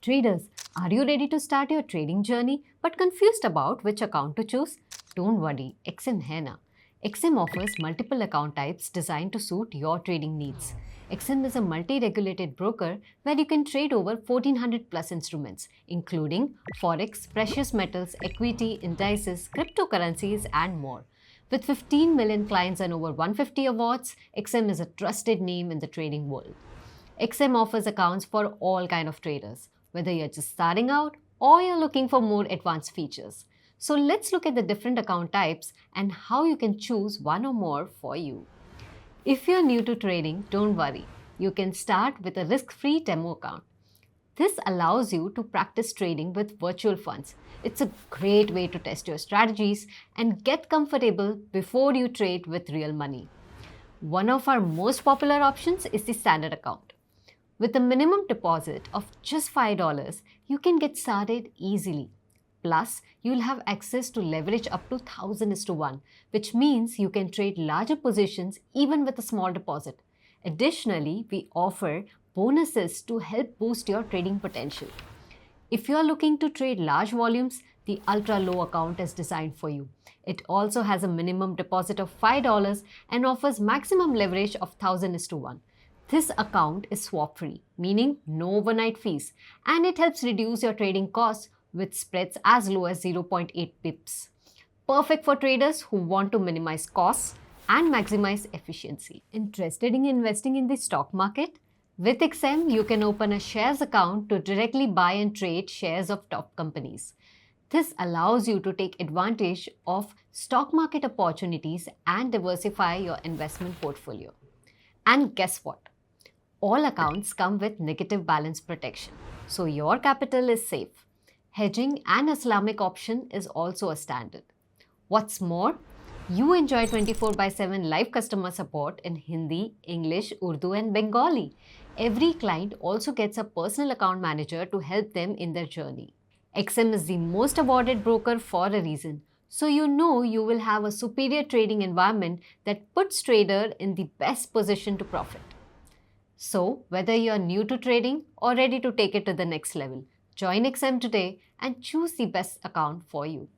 Traders, are you ready to start your trading journey but confused about which account to choose? Don't worry, XM है ना. XM offers multiple account types designed to suit your trading needs. XM is a multi-regulated broker where you can trade over 1400 plus instruments, including forex, precious metals, equity, indices, cryptocurrencies, and more. With 15 million clients and over 150 awards, XM is a trusted name in the trading world. XM offers accounts for all kind of traders, whether you're just starting out or you're looking for more advanced features. So let's look at the different account types and how you can choose one or more for you. If you're new to trading, don't worry. You can start with a risk-free demo account. This allows you to practice trading with virtual funds. It's a great way to test your strategies and get comfortable before you trade with real money. One of our most popular options is the standard account. With a minimum deposit of just $5, you can get started easily. Plus, you'll have access to leverage up to 1000:1, which means you can trade larger positions even with a small deposit. Additionally, we offer bonuses to help boost your trading potential. If you are looking to trade large volumes, the ultra low account is designed for you. It also has a minimum deposit of $5 and offers maximum leverage of 1000:1. This account is swap free, meaning no overnight fees, and it helps reduce your trading costs with spreads as low as 0.8 pips. Perfect for traders who want to minimize costs and maximize efficiency. Interested in investing in the stock market? With XM, you can open a shares account to directly buy and trade shares of top companies. This allows you to take advantage of stock market opportunities and diversify your investment portfolio. And guess what? All accounts come with negative balance protection, so your capital is safe. Hedging and Islamic option is also a standard. What's more, you enjoy 24/7 live customer support in Hindi, English, Urdu, and Bengali. Every client also gets a personal account manager to help them in their journey. XM is the most awarded broker for a reason, so you know you will have a superior trading environment that puts trader in the best position to profit. So, whether you're new to trading or ready to take it to the next level, join XM today and choose the best account for you.